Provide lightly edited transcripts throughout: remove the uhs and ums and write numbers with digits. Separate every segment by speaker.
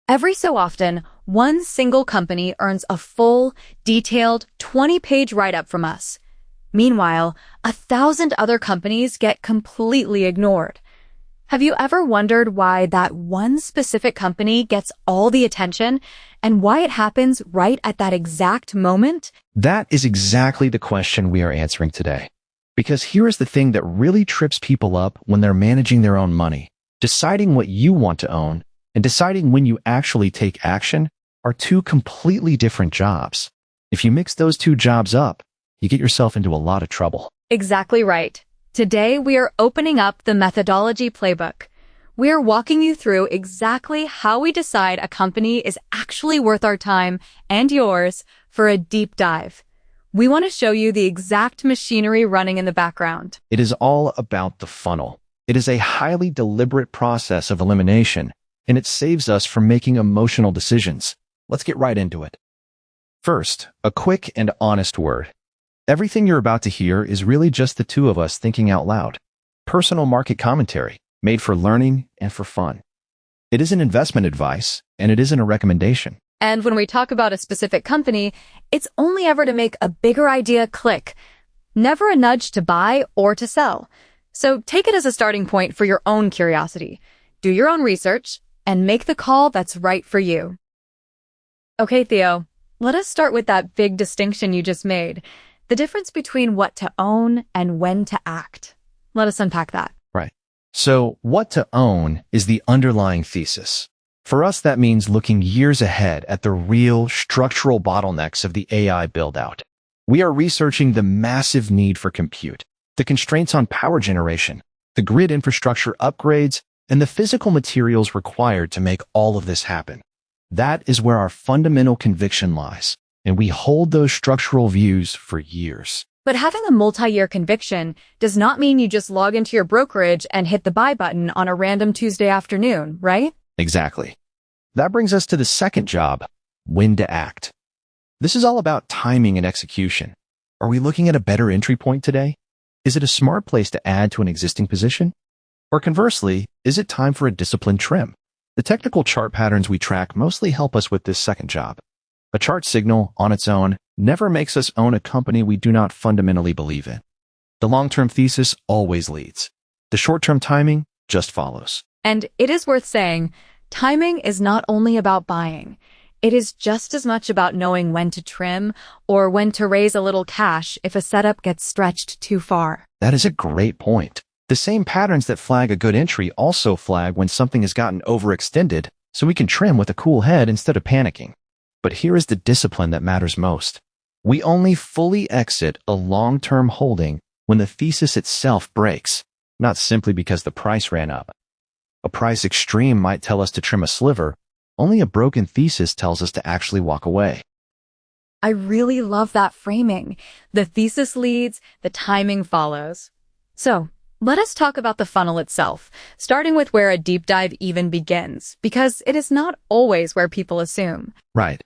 Speaker 1: Every so often, one single company earns a full, detailed, 20-page write-up from us. Meanwhile, 1,000 other companies get completely ignored. Have you ever wondered why that one specific company gets all the attention and why it happens right at that exact moment?
Speaker 2: That is exactly the question we are answering today. Because here is the thing that really trips people up when they're managing their own money. Deciding what you want to own and deciding when you actually take action are two completely different jobs. If you mix those two jobs up, you get yourself into a lot of trouble.
Speaker 1: Exactly right. Today, we are opening up the methodology playbook. We are walking you through exactly how we decide a company is actually worth our time and yours for a deep dive. We want to show you the exact machinery running in the background.
Speaker 2: It is all about the funnel. It is a highly deliberate process of elimination, and it saves us from making emotional decisions. Let's get right into it. First, a quick and honest word. Everything you're about to hear is really just the two of us thinking out loud. Personal market commentary, made for learning and for fun. It isn't investment advice, and it isn't a recommendation.
Speaker 1: And when we talk about a specific company, it's only ever to make a bigger idea click, never a nudge to buy or to sell. So take it as a starting point for your own curiosity. Do your own research and make the call that's right for you. Okay, Theo, let us start with that big distinction you just made. The difference between what to own and when to act. Let us unpack that.
Speaker 2: Right. So what to own is the underlying thesis. For us, that means looking years ahead at the real structural bottlenecks of the AI build-out. We are researching the massive need for compute, the constraints on power generation, the grid infrastructure upgrades, and the physical materials required to make all of this happen. That is where our fundamental conviction lies, and we hold those structural views for years.
Speaker 1: But having a multi-year conviction does not mean you just log into your brokerage and hit the buy button on a random Tuesday afternoon, right?
Speaker 2: Exactly. That brings us to the second job, when to act. This is all about timing and execution. Are we looking at a better entry point today? Is it a smart place to add to an existing position? Or conversely, is it time for a disciplined trim? The technical chart patterns we track mostly help us with this second job. A chart signal, on its own, never makes us own a company we do not fundamentally believe in. The long-term thesis always leads. The short-term timing just follows.
Speaker 1: And it is worth saying, timing is not only about buying. It is just as much about knowing when to trim or when to raise a little cash if a setup gets stretched too far.
Speaker 2: That is a great point. The same patterns that flag a good entry also flag when something has gotten overextended, so we can trim with a cool head instead of panicking. But here is the discipline that matters most. We only fully exit a long-term holding when the thesis itself breaks, not simply because the price ran up. A price extreme might tell us to trim a sliver. Only a broken thesis tells us to actually walk away.
Speaker 1: I really love that framing. The thesis leads, the timing follows. So, let us talk about the funnel itself, starting with where a deep dive even begins, because it is not always where people assume.
Speaker 2: Right.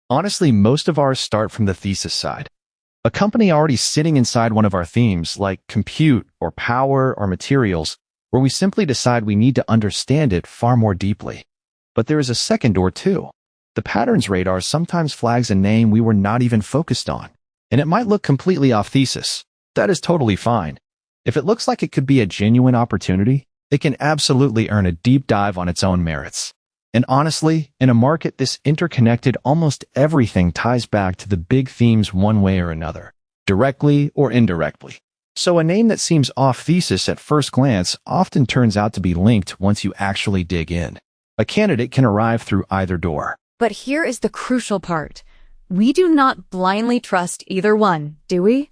Speaker 2: Honestly, most of ours start from the thesis side. A company already sitting inside one of our themes, like compute or power or materials, where we simply decide we need to understand it far more deeply. But there is a second door too. The patterns radar sometimes flags a name we were not even focused on, and it might look completely off thesis. That is totally fine. If it looks like it could be a genuine opportunity, it can absolutely earn a deep dive on its own merits. And honestly, in a market this interconnected, almost everything ties back to the big themes one way or another, directly or indirectly. So a name that seems off thesis at first glance often turns out to be linked once you actually dig in. A candidate can arrive through either door.
Speaker 1: But here is the crucial part. We do not blindly trust either one, do we?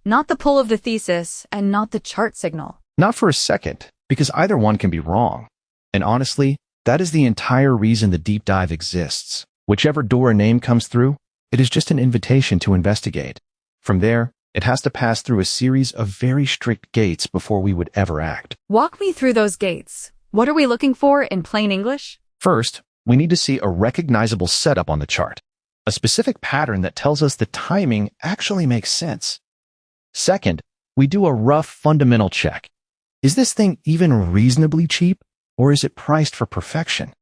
Speaker 1: Not the pull of the thesis and not the chart signal.
Speaker 2: Not for a second, because either one can be wrong. And honestly, that is the entire reason the deep dive exists. Whichever door a name comes through, it is just an invitation to investigate. From there, it has to pass through a series of very strict gates before we would ever act.
Speaker 1: Walk me through those gates. What are we looking for in plain English?
Speaker 2: First, we need to see a recognizable setup on the chart, a specific pattern that tells us the timing actually makes sense. Second, we do a rough fundamental check. Is this thing even reasonably cheap, or is it priced for perfection?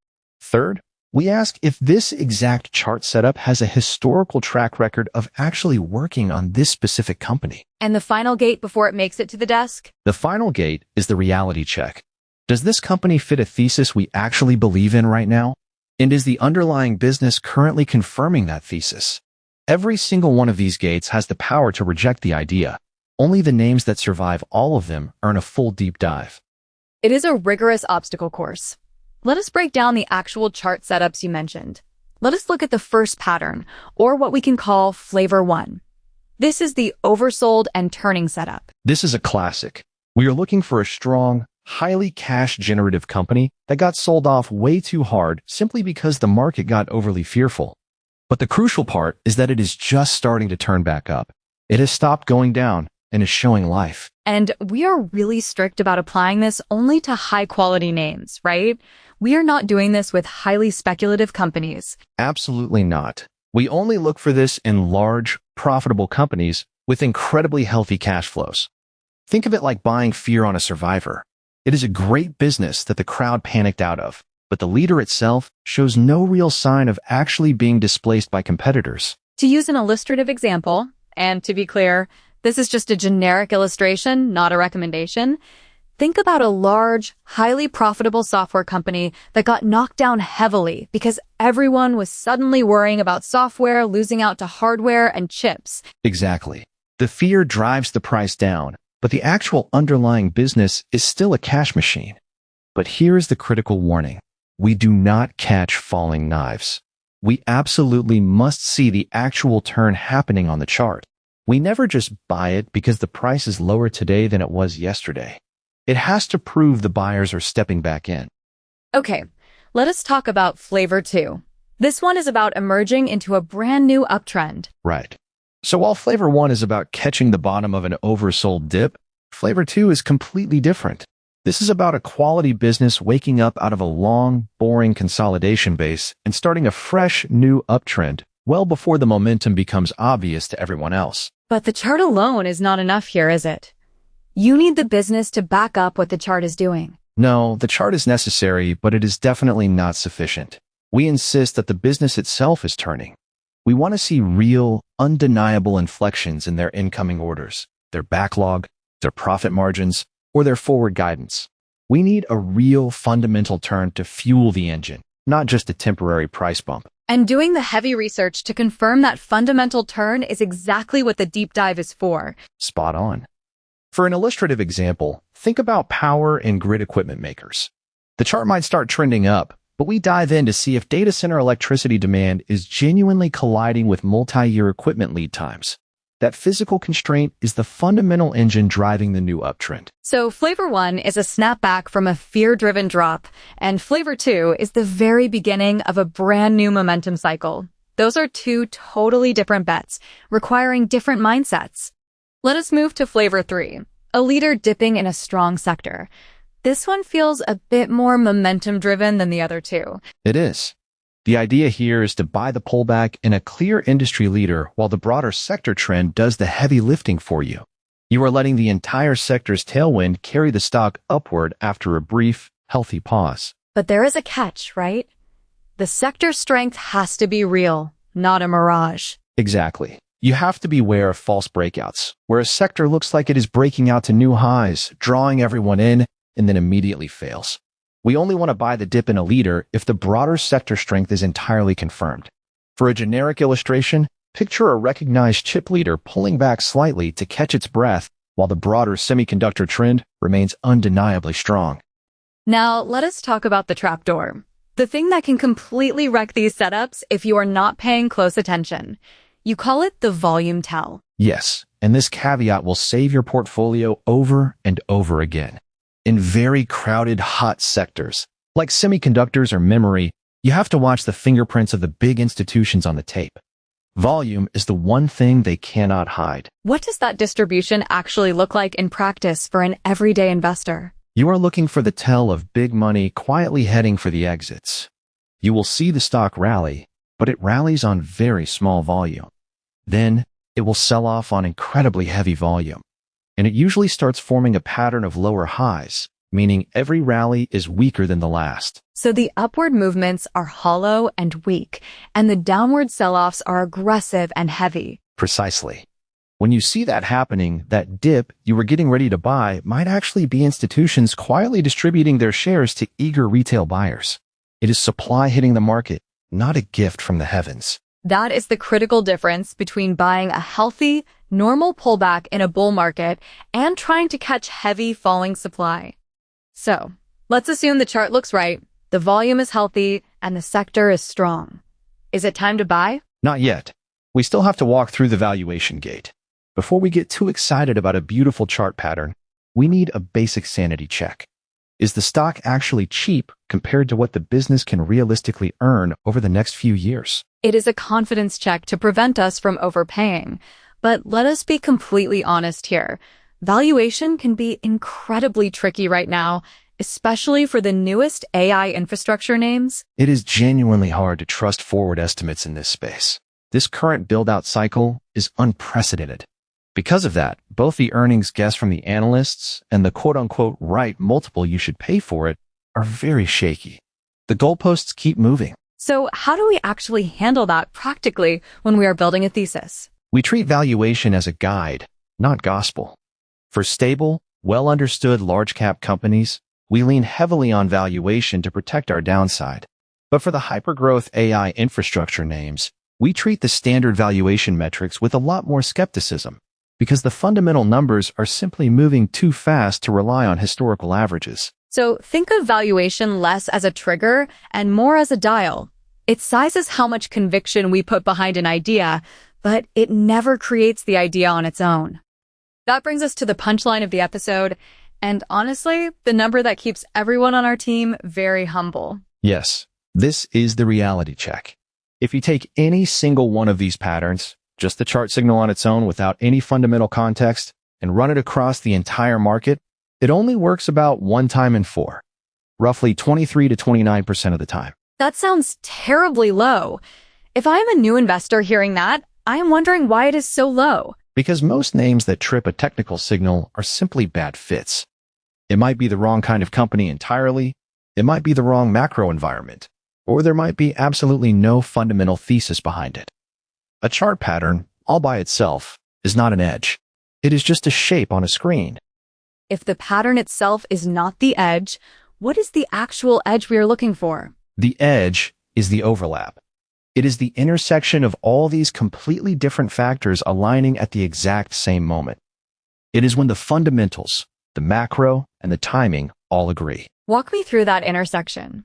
Speaker 2: Third, We ask if this exact chart setup has a historical track record of actually working on this specific company.
Speaker 1: And the final gate before it makes it to the desk?
Speaker 2: The final gate is the reality check. Does this company fit a thesis we actually believe in right now? And is the underlying business currently confirming that thesis? Every single one of these gates has the power to reject the idea. Only the names that survive all of them earn a full deep dive.
Speaker 1: It is a rigorous obstacle course. Let us break down the actual chart setups you mentioned. Let us look at the first pattern, or what we can call flavor 1. This is the oversold and turning setup.
Speaker 2: This is a classic. We are looking for a strong, highly cash-generative company that got sold off way too hard simply because the market got overly fearful. But the crucial part is that it is just starting to turn back up. It has stopped going down and is showing life.
Speaker 1: And we are really strict about applying this only to high-quality names, right? We are not doing this with highly speculative companies.
Speaker 2: Absolutely not. We only look for this in large, profitable companies with incredibly healthy cash flows. Think of it like buying fear on a survivor. It is a great business that the crowd panicked out of, but the leader itself shows no real sign of actually being displaced by competitors.
Speaker 1: To use an illustrative example, and to be clear, this is just a generic illustration, not a recommendation. Think about a large, highly profitable software company that got knocked down heavily because everyone was suddenly worrying about software losing out to hardware and chips.
Speaker 2: Exactly. The fear drives the price down, but the actual underlying business is still a cash machine. But here is the critical warning. We do not catch falling knives. We absolutely must see the actual turn happening on the chart. We never just buy it because the price is lower today than it was yesterday. It has to prove the buyers are stepping back in.
Speaker 1: Okay, let us talk about flavor 2. This one is about emerging into a brand new uptrend.
Speaker 2: Right. So while flavor 1 is about catching the bottom of an oversold dip, flavor 2 is completely different. This is about a quality business waking up out of a long, boring consolidation base and starting a fresh, new uptrend well before the momentum becomes obvious to everyone else.
Speaker 1: But the chart alone is not enough here, is it? You need the business to back up what the chart is doing.
Speaker 2: No, the chart is necessary, but it is definitely not sufficient. We insist that the business itself is turning. We want to see real, undeniable inflections in their incoming orders, their backlog, their profit margins, or their forward guidance. We need a real fundamental turn to fuel the engine, not just a temporary price bump.
Speaker 1: And doing the heavy research to confirm that fundamental turn is exactly what the deep dive is for.
Speaker 2: Spot on. For an illustrative example, think about power and grid equipment makers. The chart might start trending up, but we dive in to see if data center electricity demand is genuinely colliding with multi-year equipment lead times. That physical constraint is the fundamental engine driving the new uptrend.
Speaker 1: So flavor 1 is a snapback from a fear-driven drop, and flavor 2 is the very beginning of a brand new momentum cycle. Those are two totally different bets, requiring different mindsets. Let us move to flavor 3, a leader dipping in a strong sector. This one feels a bit more momentum-driven than the other two.
Speaker 2: It is. The idea here is to buy the pullback in a clear industry leader while the broader sector trend does the heavy lifting for you. You are letting the entire sector's tailwind carry the stock upward after a brief, healthy pause.
Speaker 1: But there is a catch, right? The sector strength has to be real, not a mirage.
Speaker 2: Exactly. You have to beware of false breakouts, where a sector looks like it is breaking out to new highs, drawing everyone in, and then immediately fails. We only want to buy the dip in a leader if the broader sector strength is entirely confirmed. For a generic illustration, picture a recognized chip leader pulling back slightly to catch its breath while the broader semiconductor trend remains undeniably strong.
Speaker 1: Now, let us talk about the trapdoor. The thing that can completely wreck these setups if you are not paying close attention. You call it the volume tell.
Speaker 2: Yes, and this caveat will save your portfolio over and over again. In very crowded, hot sectors, like semiconductors or memory, you have to watch the fingerprints of the big institutions on the tape. Volume is the one thing they cannot hide.
Speaker 1: What does that distribution actually look like in practice for an everyday investor?
Speaker 2: You are looking for the tell of big money quietly heading for the exits. You will see the stock rally, but it rallies on very small volume. Then, it will sell off on incredibly heavy volume. And it usually starts forming a pattern of lower highs, meaning every rally is weaker than the last.
Speaker 1: So the upward movements are hollow and weak, and the downward sell-offs are aggressive and heavy.
Speaker 2: Precisely. When you see that happening, that dip you were getting ready to buy might actually be institutions quietly distributing their shares to eager retail buyers. It is supply hitting the market, not a gift from the heavens.
Speaker 1: That is the critical difference between buying a healthy, normal pullback in a bull market and trying to catch heavy falling supply. So, let's assume the chart looks right, the volume is healthy, and the sector is strong. Is it time to buy?
Speaker 2: Not yet. We still have to walk through the valuation gate. Before we get too excited about a beautiful chart pattern, we need a basic sanity check. Is the stock actually cheap compared to what the business can realistically earn over the next few years?
Speaker 1: It is a confidence check to prevent us from overpaying. But let us be completely honest here. Valuation can be incredibly tricky right now, especially for the newest AI infrastructure names.
Speaker 2: It is genuinely hard to trust forward estimates in this space. This current build-out cycle is unprecedented. Because of that, both the earnings guess from the analysts and the quote-unquote right multiple you should pay for it are very shaky. The goalposts keep moving.
Speaker 1: So how do we actually handle that practically when we are building a thesis?
Speaker 2: We treat valuation as a guide, not gospel. For stable, well-understood large-cap companies, we lean heavily on valuation to protect our downside. But for the hypergrowth AI infrastructure names, we treat the standard valuation metrics with a lot more skepticism, because the fundamental numbers are simply moving too fast to rely on historical averages.
Speaker 1: So think of valuation less as a trigger and more as a dial. It sizes how much conviction we put behind an idea, but it never creates the idea on its own. That brings us to the punchline of the episode, and honestly, the number that keeps everyone on our team very humble.
Speaker 2: Yes, this is the reality check. If you take any single one of these patterns, just the chart signal on its own without any fundamental context, and run it across the entire market, it only works about 1 time in 4, roughly 23 to 29% of the time.
Speaker 1: That sounds terribly low. If I am a new investor hearing that, I am wondering why it is so low.
Speaker 2: Because most names that trip a technical signal are simply bad fits. It might be the wrong kind of company entirely, it might be the wrong macro environment, or there might be absolutely no fundamental thesis behind it. A chart pattern, all by itself, is not an edge. It is just a shape on a screen.
Speaker 1: If the pattern itself is not the edge, what is the actual edge we are looking for?
Speaker 2: The edge is the overlap. It is the intersection of all these completely different factors aligning at the exact same moment. It is when the fundamentals, the macro, and the timing all agree.
Speaker 1: Walk me through that intersection.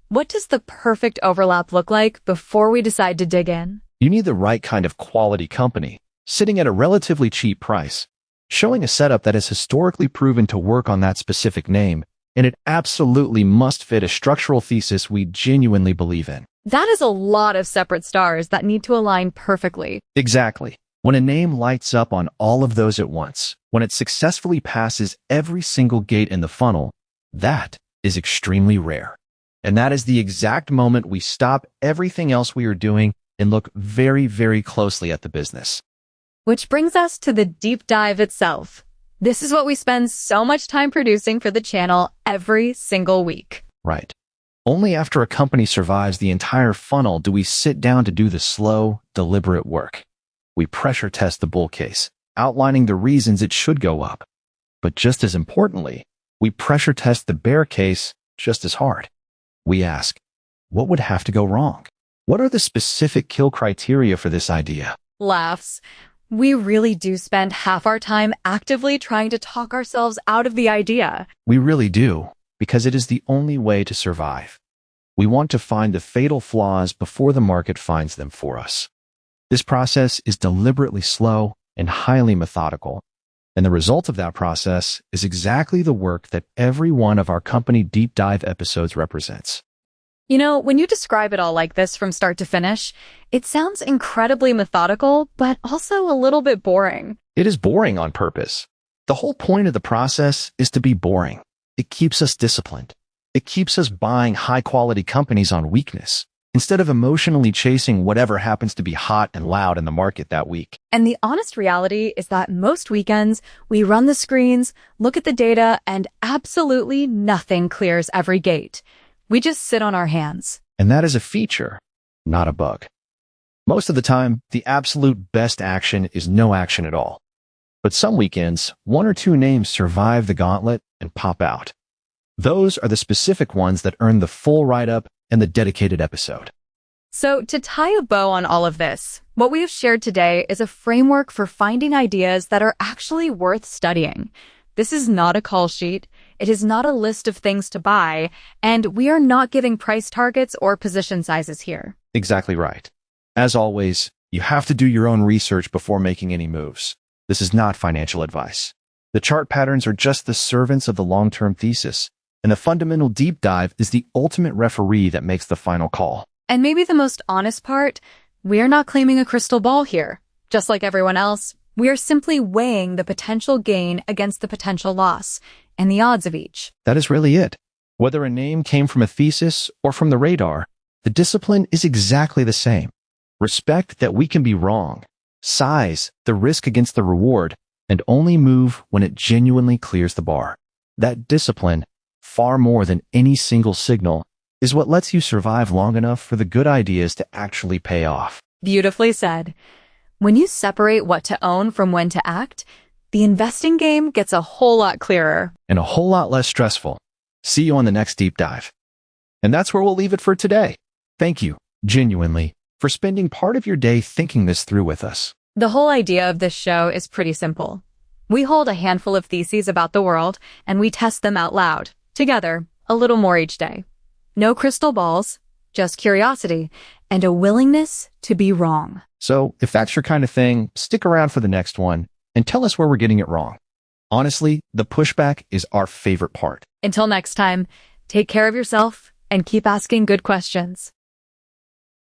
Speaker 1: What does the perfect overlap look like before we decide to dig in?
Speaker 2: You need the right kind of quality company, sitting at a relatively cheap price, showing a setup that has historically proven to work on that specific name, and it absolutely must fit a structural thesis we genuinely believe in.
Speaker 1: That is a lot of separate stars that need to align perfectly.
Speaker 2: Exactly. When a name lights up on all of those at once, when it successfully passes every single gate in the funnel, that is extremely rare. And that is the exact moment we stop everything else we are doing and look very, very closely at the business.
Speaker 1: Which brings us to the deep dive itself. This is what we spend so much time producing for the channel every single week.
Speaker 2: Right. Only after a company survives the entire funnel do we sit down to do the slow, deliberate work. We pressure test the bull case, outlining the reasons it should go up. But just as importantly, we pressure test the bear case just as hard. We ask, what would have to go wrong? What are the specific kill criteria for this idea?
Speaker 1: Laughs. We really do spend half our time actively trying to talk ourselves out of the idea.
Speaker 2: We really do, because it is the only way to survive. We want to find the fatal flaws before the market finds them for us. This process is deliberately slow and highly methodical, and the result of that process is exactly the work that every one of our company deep dive episodes represents.
Speaker 1: You know, when you describe it all like this from start to finish, it sounds incredibly methodical, but also a little bit boring.
Speaker 2: It is boring on purpose. The whole point of the process is to be boring. It keeps us disciplined. It keeps us buying high-quality companies on weakness, instead of emotionally chasing whatever happens to be hot and loud in the market that week.
Speaker 1: And the honest reality is that most weekends, we run the screens, look at the data, and absolutely nothing clears every gate. We just sit on our hands.
Speaker 2: And that is a feature, not a bug. Most of the time, the absolute best action is no action at all. But some weekends, one or two names survive the gauntlet and pop out. Those are the specific ones that earn the full write-up and the dedicated episode.
Speaker 1: So to tie a bow on all of this, what we have shared today is a framework for finding ideas that are actually worth studying. This is not a call sheet, it is not a list of things to buy, and we are not giving price targets or position sizes here.
Speaker 2: Exactly right. As always, you have to do your own research before making any moves. This is not financial advice. The chart patterns are just the servants of the long-term thesis, and the fundamental deep dive is the ultimate referee that makes the final call.
Speaker 1: And maybe the most honest part, we are not claiming a crystal ball here. Just like everyone else, we are simply weighing the potential gain against the potential loss and the odds of each.
Speaker 2: That is really it. Whether a name came from a thesis or from the radar, the discipline is exactly the same. Respect that we can be wrong, size the risk against the reward, and only move when it genuinely clears the bar. That discipline, far more than any single signal, is what lets you survive long enough for the good ideas to actually pay off.
Speaker 1: Beautifully said. When you separate what to own from when to act, the investing game gets a whole lot clearer.
Speaker 2: And a whole lot less stressful. See you on the next deep dive. And that's where we'll leave it for today. Thank you, genuinely, for spending part of your day thinking this through with us.
Speaker 1: The whole idea of this show is pretty simple. We hold a handful of theses about the world, and we test them out loud, together, a little more each day. No crystal balls, just curiosity, and a willingness to be wrong.
Speaker 2: So, if that's your kind of thing, stick around for the next one and tell us where we're getting it wrong. Honestly, the pushback is our favorite part.
Speaker 1: Until next time, take care of yourself and keep asking good questions.